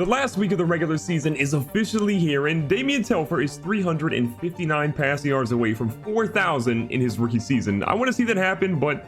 The last week of the regular season is officially here, and Damian Telfer is 359 passing yards away from 4,000 in his rookie season. I want to see that happen, but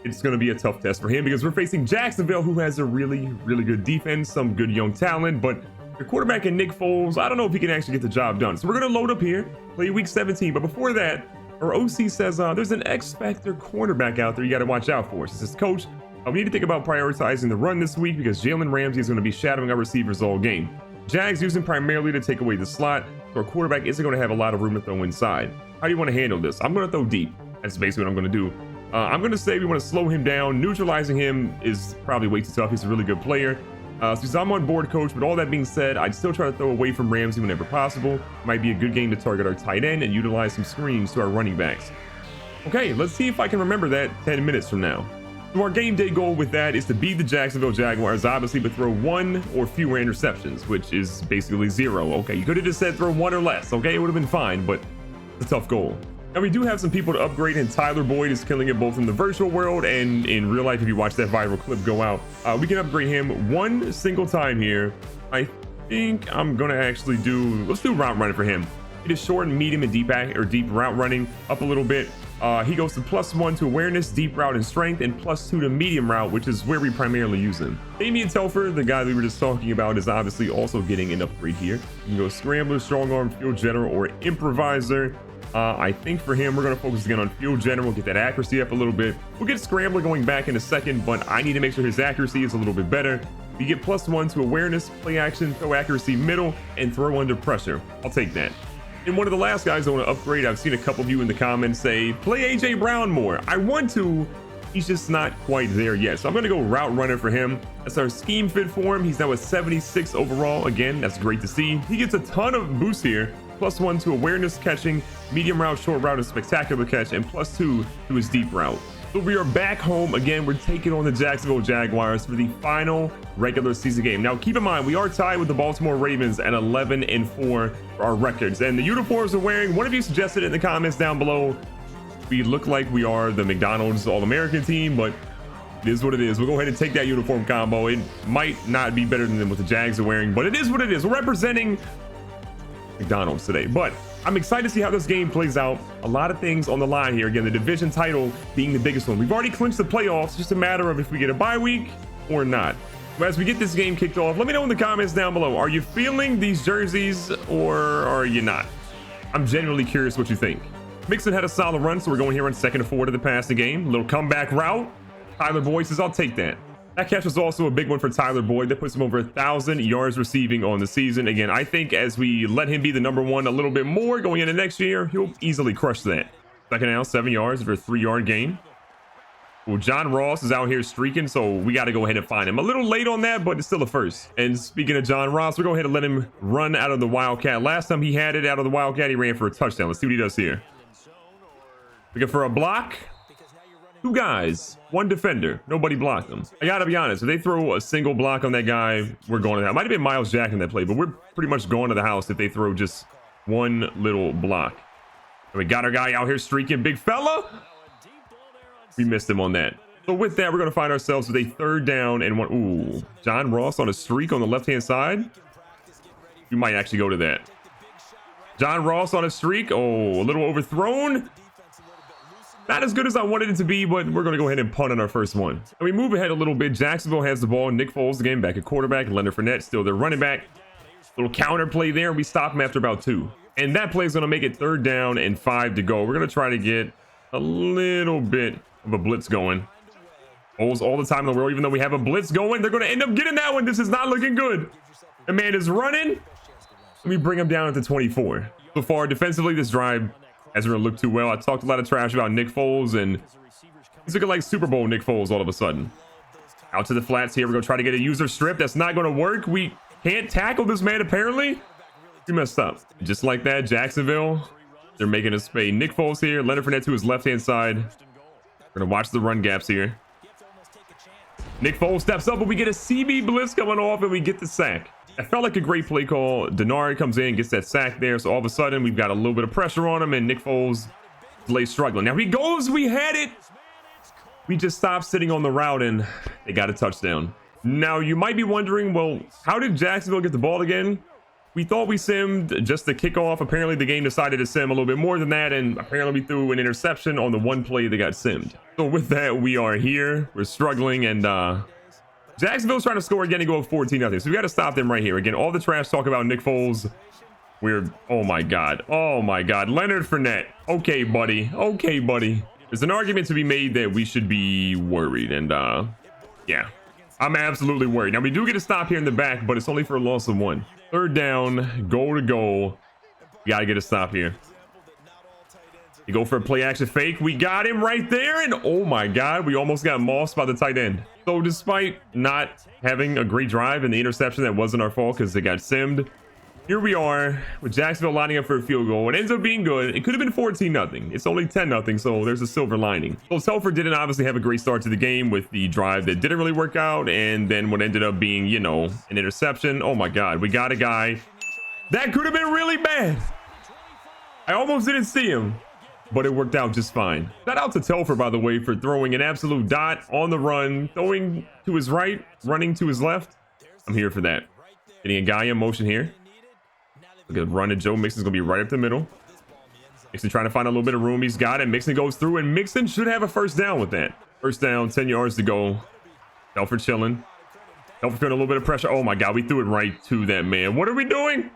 it's going to be a tough test for him because we're facing Jacksonville, who has a really good defense, some good young talent, but the quarterback in Nick Foles, I don't know if he can actually get the job done. So we're going to load up here, play week 17, but before that, our OC says there's an X-Factor cornerback out there you got to watch out for. She says, Coach, we need to think about prioritizing the run this week because Jalen Ramsey is going to be shadowing our receivers all game. Jags use him primarily to take away the slot, so our quarterback isn't going to have a lot of room to throw inside. How do you want to handle this? I'm going to throw deep. That's basically what I'm going to do. I'm going to say we want to slow him down. Neutralizing him is probably way too tough. He's a really good player. So I'm on board, Coach, but all that being said, I'd still try to throw away from Ramsey whenever possible. Might be a good game to target our tight end and utilize some screens to our running backs. Okay, let's see if I can remember that 10 minutes from now. So our game day goal with that is to beat the Jacksonville Jaguars, obviously, but throw one or fewer interceptions, which is basically 0. Okay, you could have just said throw 1 or less. Okay, it would have been fine, but it's a tough goal. Now we do have some people to upgrade, and Tyler Boyd is killing it both in the virtual world and in real life. If you watch that viral clip go out, we can upgrade him one single time here. I think I'm gonna actually let's do route running for him. It is short and medium and deep route running up a little bit. He goes to +1 to awareness, deep route, and strength, and +2 to medium route, which is where we primarily use him. Damian Telfer, the guy we were just talking about, is obviously also getting an upgrade here. You can go scrambler, strong arm, field general, or improviser. I think for him, we're going to focus again on field general, get that accuracy up a little bit. We'll get scrambler going back in a second, but I need to make sure his accuracy is a little bit better. We get +1 to awareness, play action, throw accuracy middle, and throw under pressure. I'll take that. And one of the last guys I want to upgrade, I've seen a couple of you in the comments say, play AJ Brown more. I want to, he's just not quite there yet. So I'm going to go route runner for him. That's our scheme fit for him. He's now at 76 overall. Again, that's great to see. He gets a ton of boosts here. +1 to awareness catching, medium route, short route, and spectacular catch, and +2 to his deep route. So we are back home again. We're taking on the Jacksonville Jaguars for the final regular season game. Now, keep in mind, we are tied with the Baltimore Ravens at 11-4 for our records. And the uniforms we're wearing, one of you suggested it in the comments down below. We look like we are the McDonald's All-American team, but it is what it is. We'll go ahead and take that uniform combo. It might not be better than what the Jags are wearing, but it is what it is. We're representing McDonald's today, but I'm excited to see how this game plays out. A lot of things on the line here. Again, the division title being the biggest one. We've already clinched the playoffs. It's just a matter of if we get a bye week or not. But as we get this game kicked off, let me know in the comments down below. Are you feeling these jerseys or are you not? I'm genuinely curious what you think. Mixon had a solid run, so we're going here on 2nd and 4 to the passing game. A little comeback route. Tyler Boyd says, I'll take that. That catch was also a big one for Tyler Boyd. That puts him over 1,000 yards receiving on the season. Again, I think as we let him be the #1 a little bit more going into next year, he'll easily crush that. Second down, 7 yards for a 3-yard gain. Well, John Ross is out here streaking, so we got to go ahead and find him. A little late on that, but it's still a first. And speaking of John Ross, we'll go ahead and let him run out of the Wildcat. Last time he had it out of the Wildcat, he ran for a touchdown. Let's see what he does here. Looking for a block. 2 guys, 1 defender. Nobody blocked them. I gotta be honest, if they throw a single block on that guy, we're going to that. It might have been Miles Jack in that play, but we're pretty much going to the house if they throw just 1 little block. And we got our guy out here streaking, big fella. We missed him on that. So with that, we're going to find ourselves with a 3rd down and 1. Ooh, John Ross on a streak on the left-hand side. We might actually go to that. John Ross on a streak. Oh, a little overthrown. Not as good as I wanted it to be, but we're going to go ahead and punt on our first one. And we move ahead a little bit. Jacksonville has the ball. Nick Foles, the game back at quarterback. Leonard Fournette still their running back. Little counter play there. We stop him after about 2. And that play is going to make it 3rd down and 5 to go. We're going to try to get a little bit of a blitz going. Foles all the time in the world. Even though we have a blitz going, they're going to end up getting that one. This is not looking good. The man is running. Let me bring him down at the 24. So far, defensively, this drive hasn't really looked too well. I talked a lot of trash about Nick Foles, and he's looking like Super Bowl Nick Foles all of a sudden. Out to the flats here. We're going to try to get a user strip. That's not going to work. We can't tackle this man, apparently. We messed up. Just like that, Jacksonville, they're making us pay. Nick Foles here. Leonard Fournette to his left-hand side. We're going to watch the run gaps here. Nick Foles steps up, but we get a CB blitz coming off, and we get the sack. It felt like a great play call. Denari comes in, gets that sack there. So all of a sudden, we've got a little bit of pressure on him, and Nick Foles is struggling. Now he goes. We had it. We just stopped sitting on the route, and they got a touchdown. Now, you might be wondering, well, how did Jacksonville get the ball again? We thought we simmed just the kickoff. Apparently, the game decided to sim a little bit more than that, and apparently we threw an interception on the one play that got simmed. So with that, we are here. We're struggling, and Jacksonville's trying to score again and go up 14-0. So we got to stop them right here. Again, all the trash talk about Nick Foles. Oh my God. Oh my God. Leonard Fournette. Okay, buddy. Okay, buddy. There's an argument to be made that we should be worried, and yeah, I'm absolutely worried. Now, we do get a stop here in the back, but it's only for a loss of 1. Third down, goal to goal. We got to get a stop here. You go for a play action fake. We got him right there. And oh my God, we almost got mossed by the tight end. So despite not having a great drive and the interception that wasn't our fault because it got simmed, here we are with Jacksonville lining up for a field goal. It ends up being good. It could have been 14-0. It's only 10-0, so there's a silver lining. So Telford didn't obviously have a great start to the game with the drive that didn't really work out, and then what ended up being, you know, an interception. Oh my God, we got a guy that could have been really bad. I almost didn't see him, but it worked out just fine. Shout out to Telford, by the way, for throwing an absolute dot on the run, throwing to his right, running to his left. I'm here for that. Getting a guy in motion here. Good run, and Joe Mixon's gonna be right up the middle. Mixon trying to find a little bit of room. He's got it. Mixon goes through, and Mixon should have a first down with that. First down, 10 yards to go. Telford chilling. Telford feeling a little bit of pressure. Oh my God, we threw it right to that man. What are we doing?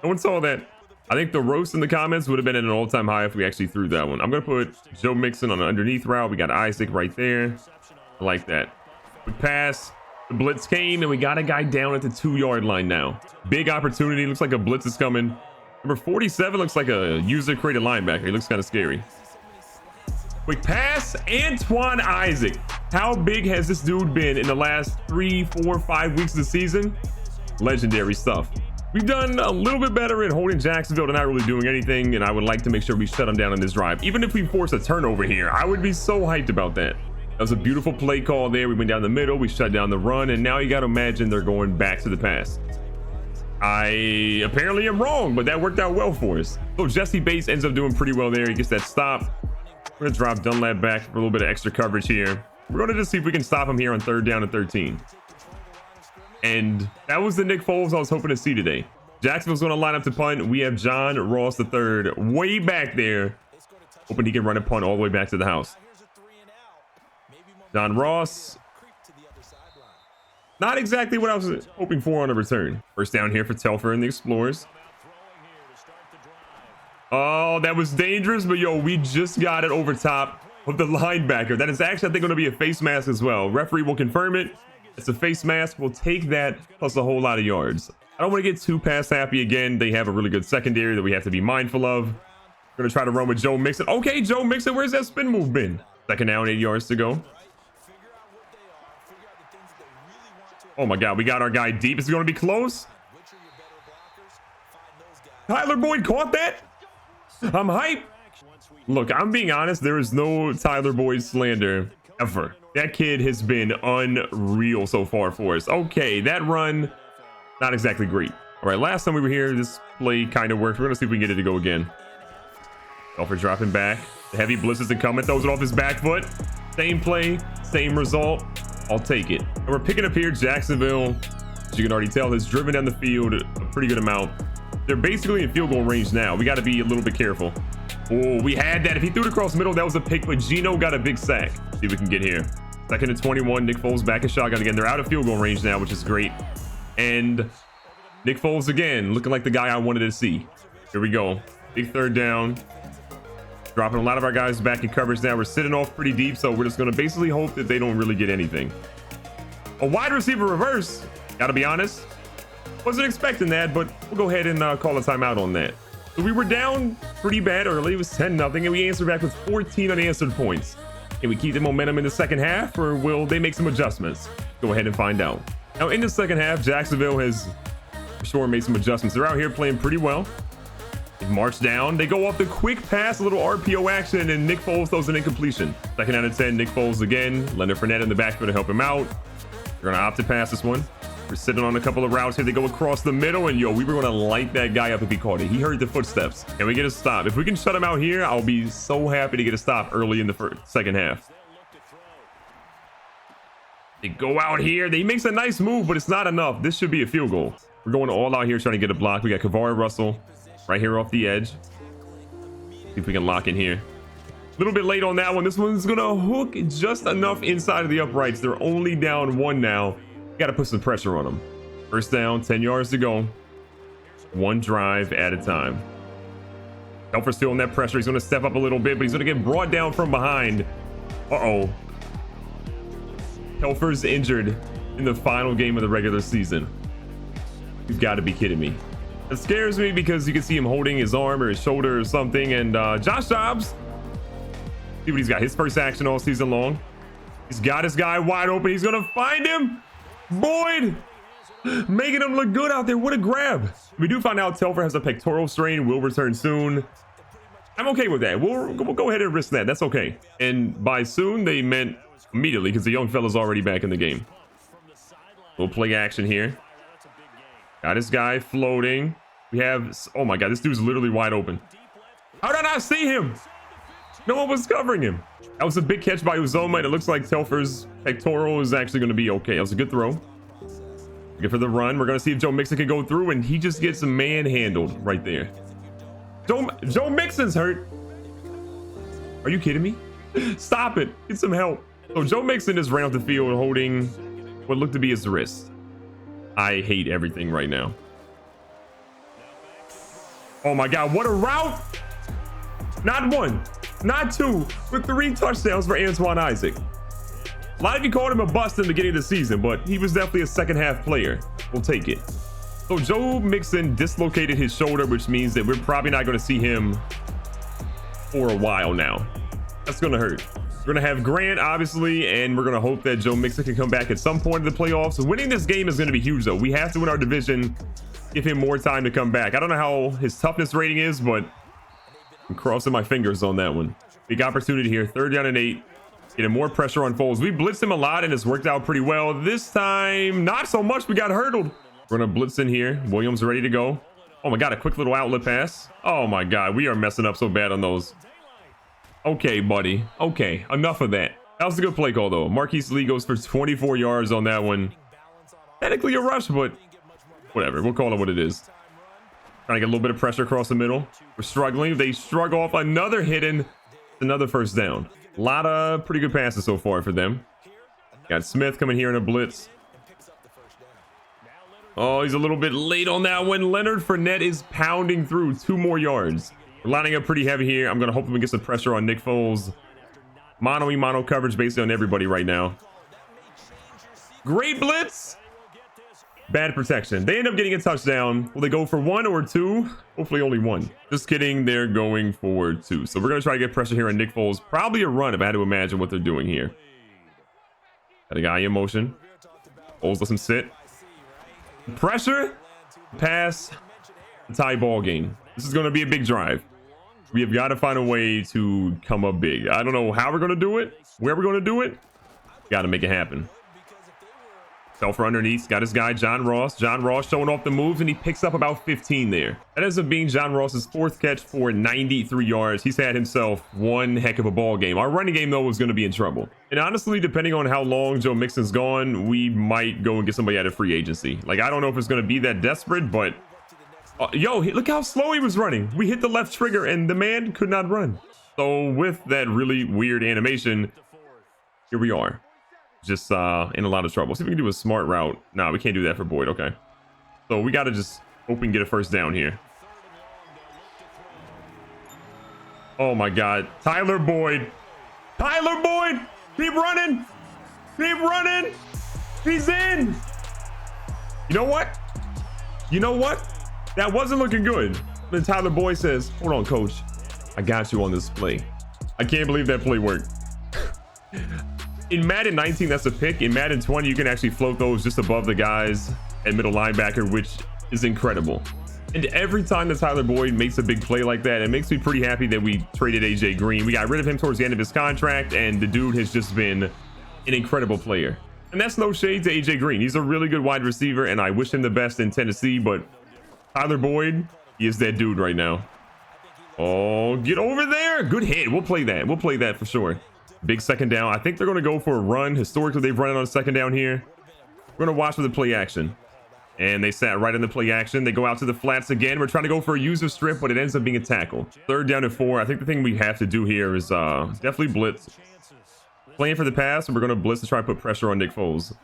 No one saw that. I think the roast in the comments would have been at an all-time high if we actually threw that one. I'm gonna put Joe Mixon on an underneath route. We got Isaac right there. I like that. Quick pass. The blitz came, and we got a guy down at the 2-yard line now. Big opportunity. Looks like a blitz is coming. Number 47 looks like a user-created linebacker. He looks kind of scary. Quick pass. Antoine Isaac. How big has this dude been in the last 3, 4, 5 weeks of the season? Legendary stuff. We've done a little bit better at holding Jacksonville to not really doing anything, and I would like to make sure we shut them down on this drive. Even if we force a turnover here, I would be so hyped about that. That was a beautiful play call there. We went down the middle, we shut down the run, and now you got to imagine they're going back to the pass. I apparently am wrong, but that worked out well for us. So Jesse Bates ends up doing pretty well there. He gets that stop. We're going to drop Dunlap back for a little bit of extra coverage here. We're going to just see if we can stop him here on 3rd down and 13. And that was the Nick Foles I was hoping to see today. Jacksonville's going to line up to punt. We have John Ross III way back there, hoping he can run a punt all the way back to the house. John Ross, not exactly what I was hoping for on a return. First down here for Telfer and the Explorers. Oh, that was dangerous, but yo, we just got it over top of the linebacker. That is actually, I think, going to be a face mask as well. Referee will confirm it. It's a face mask. We'll take that plus a whole lot of yards. I don't want to get too pass happy again. They have a really good secondary that we have to be mindful of. We're going to try to run with Joe Mixon. Okay, Joe Mixon, where's that spin move been? 2nd down, 8 yards to go. Oh my God, we got our guy deep. Is it going to be close? Tyler Boyd caught that? I'm hyped. Look, I'm being honest. There is no Tyler Boyd slander ever. That kid has been unreal so far for us. Okay, that run, not exactly great. All right, last time we were here, this play kind of worked. We're going to see if we can get it to go again. Telfer dropping back. The heavy blitz isn't coming. Throws it off his back foot. Same play, same result. I'll take it. And we're picking up here. Jacksonville, as you can already tell, has driven down the field a pretty good amount. They're basically in field goal range now. We got to be a little bit careful. Oh, we had that. If he threw it across the middle, that was a pick, but Gino got a big sack. See if we can get here. 2nd and 21. Nick Foles back in shotgun again. They're out of field goal range now, which is great. And Nick Foles again, looking like the guy I wanted to see. Here we go. Big 3rd down. Dropping a lot of our guys back in coverage now. We're sitting off pretty deep, so we're just going to basically hope that they don't really get anything. A wide receiver reverse. Got to be honest. Wasn't expecting that, but we'll go ahead and call a timeout on that. So we were down pretty bad early. It was 10-0, and we answered back with 14 unanswered points. Can we keep the momentum in the 2nd half, or will they make some adjustments? Go ahead and find out. Now, in the 2nd half, Jacksonville has for sure made some adjustments. They're out here playing pretty well. They march down. They go off the quick pass, a little RPO action, and Nick Foles throws an incompletion. 2nd out of 10, Nick Foles again. Leonard Fournette in the backfield to help him out. We're going to opt to pass this one. We're sitting on a couple of routes here. They go across the middle, and yo, we were going to light that guy up if he caught it. He heard the footsteps, and we get a stop. If we can shut him out here, I'll be so happy to get a stop early in the 2nd half. They go out here. He makes a nice move, but it's not enough. This should be a field goal. We're going all out here trying to get a block. We got Kavara Russell right here off the edge. See if we can lock in here. A little bit late on that one. This one's going to hook just enough inside of the uprights. They're only down 1 now. Got to put some pressure on them. First down, 10 yards to go. 1 drive at a time. Telfer's still on that pressure. He's going to step up a little bit, but he's going to get brought down from behind. Uh-oh. Telfer's injured in the final game of the regular season. You've got to be kidding me. It scares me because you can see him holding his arm or his shoulder or something. And Josh Dobbs, see what he's got. His first action all season long. He's got his guy wide open. He's going to find him. Boyd making him look good out there. What a grab. We do find out Telfer has a pectoral strain. Will return soon. I'm okay with that. We'll go ahead and risk that. That's okay. And by soon, they meant immediately because the young fella's already back in the game. We'll play action here. Got this guy floating. We have... Oh my God, this dude's literally wide open. How did I not see him? No one was covering him. That was a big catch by Uzoma, and it looks like Telfer's pectoral is actually going to be okay. That was a good throw. Good for the run. We're going to see if Joe Mixon can go through, and he just gets manhandled right there. Joe Mixon's hurt. Are you kidding me? Stop it. Get some help. So Joe Mixon just ran off the field holding what looked to be his wrist. I hate everything right now. Oh my God, what a route. Not 1, not 2, but 3 touchdowns for Antoine Isaac. A lot of you called him a bust in the beginning of the season, but he was definitely a second half player. We'll take it. So Joe Mixon dislocated his shoulder, which means that we're probably not going to see him for a while now. That's going to hurt. We're going to have Grant, obviously, and we're going to hope that Joe Mixon can come back at some point in the playoffs. Winning this game is going to be huge, though. We have to win our division, give him more time to come back. I don't know how his toughness rating is, but I'm crossing my fingers on that one. Big opportunity here. 3rd down and 8. Getting more pressure on Foles. We blitzed him a lot, and it's worked out pretty well. This time, not so much. We got hurdled. We're going to blitz in here. Williams ready to go. Oh, my God. A quick little outlet pass. Oh, my God. We are messing up so bad on those. Okay, buddy. Okay, enough of that. That was a good play call, though. Marquise Lee goes for 24 yards on that one. Technically a rush, but whatever. We'll call it what it is. Trying to get a little bit of pressure across the middle. We're struggling. They shrug off another hit and another first down. A lot of pretty good passes so far for them. Got Smith coming here in a blitz. Oh, he's a little bit late on that one. Leonard Fournette is pounding through 2 more yards. We're lining up pretty heavy here. I'm going to hope we get some pressure on Nick Foles. Mono coverage basically on everybody right now. Great blitz. Bad protection. They end up getting a touchdown. Will they go for 1 or 2? Hopefully only 1. Just kidding. They're going for 2. So we're going to try to get pressure here on Nick Foles. Probably a run if I had to imagine what they're doing here. Got a guy in motion. Foles lets him sit. Pressure. Pass. Tie ball game. This is going to be a big drive. We have got to find a way to come up big. I don't know how we're going to do it, where we're going to do it. Got to make it happen. Telfer underneath, got his guy John Ross. John Ross showing off the moves, and he picks up about 15 there. That ends up being John Ross's 4th catch for 93 yards. He's had himself one heck of a ball game. Our running game, though, was going to be in trouble. And honestly, depending on how long Joe Mixon's gone, we might go and get somebody out of free agency. Like, I don't know if it's going to be that desperate, but yo, look how slow he was running. We hit the left trigger, and the man could not run. So with that really weird animation, here we are. Just in a lot of trouble. See if we can do a smart route. No, we can't do that for Boyd. Okay. So we got to just hope we can get a first down here. Oh my God. Tyler Boyd. Tyler Boyd. Keep running. Keep running. He's in. You know what? You know what? That wasn't looking good. Then Tyler Boyd says, hold on, coach. I got you on this play. I can't believe that play worked. In Madden 19, that's a pick. In Madden 20, you can actually float those just above the guys at middle linebacker, which is incredible. And every time that Tyler Boyd makes a big play like that, it makes me pretty happy that we traded AJ Green. We got rid of him towards the end of his contract, and the dude has just been an incredible player. And that's no shade to AJ Green. He's a really good wide receiver, and I wish him the best in Tennessee, but Tyler Boyd, he is that dude right now. Oh, get over there. Good hit. We'll play that. We'll play that for sure. Big second down. I think they're going to go for a run. Historically, they've run it on a second down here. We're going to watch for the play action. And they sat right in the play action. They go out to the flats again. We're trying to go for a user strip, but it ends up being a tackle. 3rd down and 4. I think the thing we have to do here is definitely blitz. Playing for the pass, and we're going to blitz to try and put pressure on Nick Foles.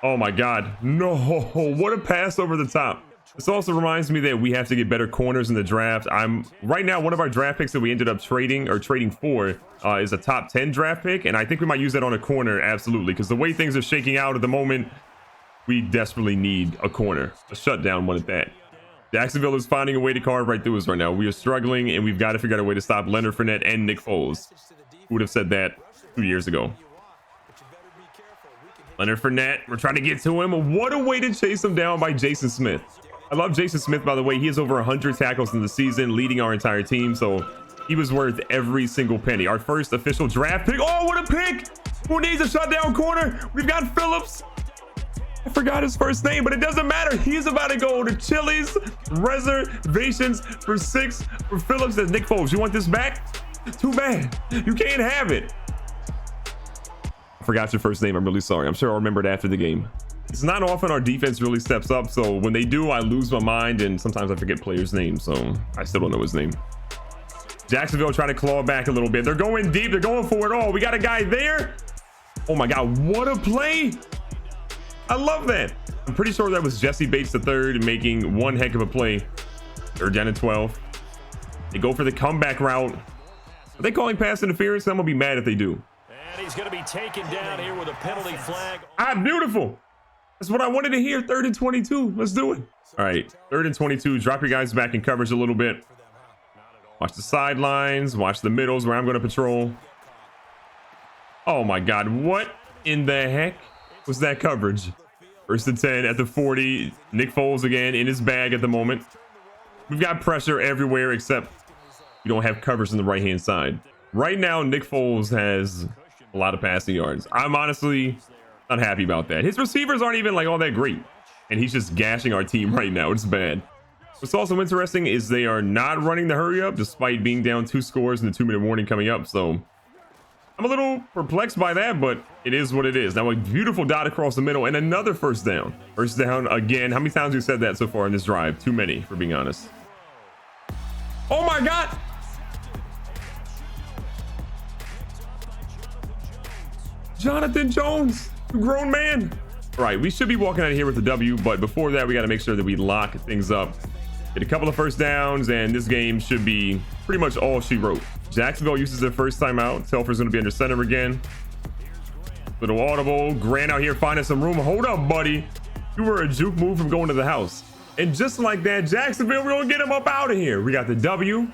Oh my God. No, what a pass over the top. This also reminds me that we have to get better corners in the draft. Right now, one of our draft picks that we ended up trading for is a top 10 draft pick. And I think we might use that on a corner. Absolutely. Because the way things are shaking out at the moment, we desperately need a corner, a shutdown one at that. Jacksonville is finding a way to carve right through us right now. We are struggling, and we've got to figure out a way to stop Leonard Fournette and Nick Foles. Who would have said that 2 years ago? Leonard Fournette, we're trying to get to him. What a way to chase him down by Jason Smith. I love Jason Smith, by the way. He has over 100 tackles in the season, leading our entire team. So he was worth every single penny. Our first official draft pick. Oh, what a pick! Who needs a shutdown corner? We've got Phillips. I forgot his first name, but it doesn't matter. He's about to go to Chili's reservations for 6 for Phillips as Nick Foles. You want this back? Too bad. You can't have it. I forgot your first name. I'm really sorry. I'm sure I'll remember it after the game. It's not often our defense really steps up, so when they do, I lose my mind, and sometimes I forget players' names, so I still don't know his name. Jacksonville trying to claw back a little bit. They're going deep. They're going for it all. We got a guy there. Oh my God, what a play. I love that. I'm pretty sure that was Jesse Bates III making one heck of a play. 3rd down and 12. They go for the comeback route. Are they calling pass interference? I'm gonna be mad if they do. And he's going to be taken down here with a penalty flag. Beautiful. That's what I wanted to hear. 3rd and 22. Let's do it. All right, 3rd and 22. Drop your guys back in coverage a little bit. Watch the sidelines. Watch the middles where I'm going to patrol. Oh my God, what in the heck was that coverage? 1st and 10 at the 40. Nick Foles again in his bag at the moment. We've got pressure everywhere except we don't have coverage on the right-hand side. Right now, Nick Foles has a lot of passing yards. I'm honestly not happy about that. His receivers aren't even like all that great, and he's just gashing our team right now. It's bad. What's also interesting is they are not running the hurry up despite being down 2 scores in the 2-minute warning coming up. So I'm a little perplexed by that, but it is what it is. Now a beautiful dot across the middle and another 1st down. 1st down again. How many times have you said that so far in this drive? Too many, for being honest. Oh my God. Jonathan Jones, grown man. All right, we should be walking out of here with a W, but before that, we got to make sure that we lock things up. Get a couple of 1st downs, and this game should be pretty much all she wrote. Jacksonville uses their first timeout. Telfer's going to be under center again. Little audible. Grant out here finding some room. Hold up, buddy. You were a juke move from going to the house. And just like that, Jacksonville, we're going to get him up out of here. We got the W.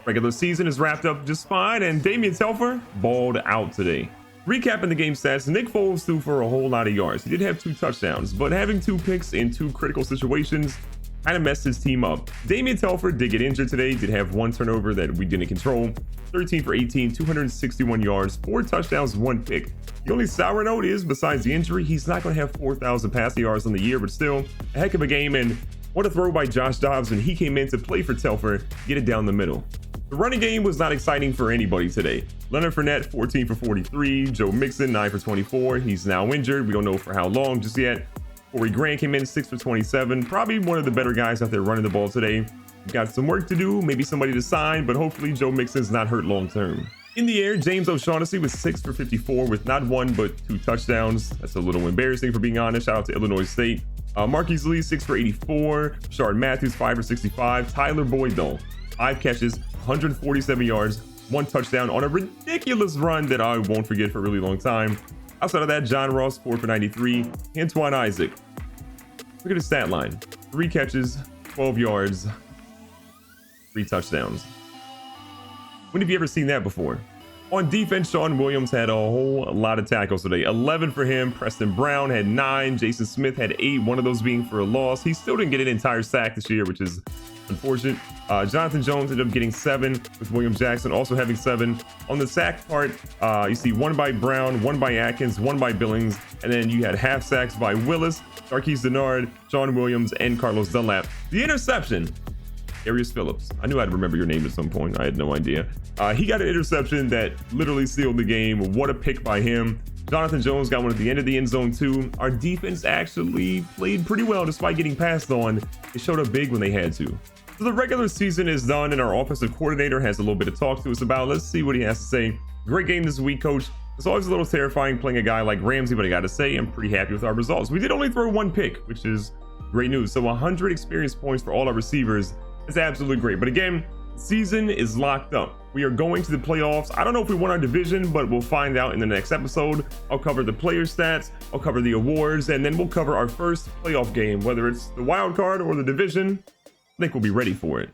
Regular season is wrapped up just fine, and Damian Telfer balled out today. Recapping the game stats, Nick Foles threw for a whole lot of yards. He did have 2 touchdowns, but having 2 picks in 2 critical situations kind of messed his team up. Damian Telfer did get injured today, did have 1 turnover that we didn't control. 13 for 18, 261 yards, 4 touchdowns, 1 pick. The only sour note is, besides the injury, he's not going to have 4,000 passing yards on the year, but still a heck of a game. And what a throw by Josh Dobbs when he came in to play for Telfer, get it down the middle. The running game was not exciting for anybody today. Leonard Fournette, 14 for 43. Joe Mixon, 9 for 24. He's now injured. We don't know for how long just yet. Corey Grant came in 6 for 27. Probably one of the better guys out there running the ball today. We've got some work to do, maybe somebody to sign, but hopefully Joe Mixon's not hurt long term. In the air, James O'Shaughnessy was 6 for 54 with not 1 but 2 touchdowns. That's a little embarrassing for being honest. Shout out to Illinois State. Marquise Lee, 6 for 84. Shard Matthews, 5 for 65. Tyler Boyd, though, 5 catches, 147 yards, 1 touchdown on a ridiculous run that I won't forget for a really long time. Outside of that, John Ross, 4 for 93. Antoine Isaac, look at his stat line. 3 catches, 12 yards, 3 touchdowns. When have you ever seen that before? On defense, Sean Williams had a whole lot of tackles today. 11 for him. Preston Brown had 9. Jason Smith had 8, one of those being for a loss. He still didn't get an entire sack this year, which is unfortunate. Jonathan Jones ended up getting 7, with William Jackson also having 7. On the sack part, you see 1 by Brown, 1 by Atkins, 1 by Billings, and then you had half sacks by Willis, Darquise Dennard, Sean Williams, and Carlos Dunlap. The interception Darius Phillips. I knew I'd remember your name at some point. I had no idea. He got an interception that literally sealed the game. What a pick by him. Jonathan Jones got one at the end of the end zone too. Our defense actually played pretty well despite getting passed on. It showed up big when they had to. So the regular season is done and our offensive coordinator has a little bit to talk to us about. Let's see what he has to say. Great game this week, coach. It's always a little terrifying playing a guy like Ramsey, but I got to say, I'm pretty happy with our results. We did only throw one pick, which is great news. So 100 experience points for all our receivers is absolutely great. But again, season is locked up. We are going to the playoffs. I don't know if we won our division, but we'll find out in the next episode. I'll cover the player stats, I'll cover the awards, and then we'll cover our first playoff game, whether it's the wild card or the division. I think we'll be ready for it.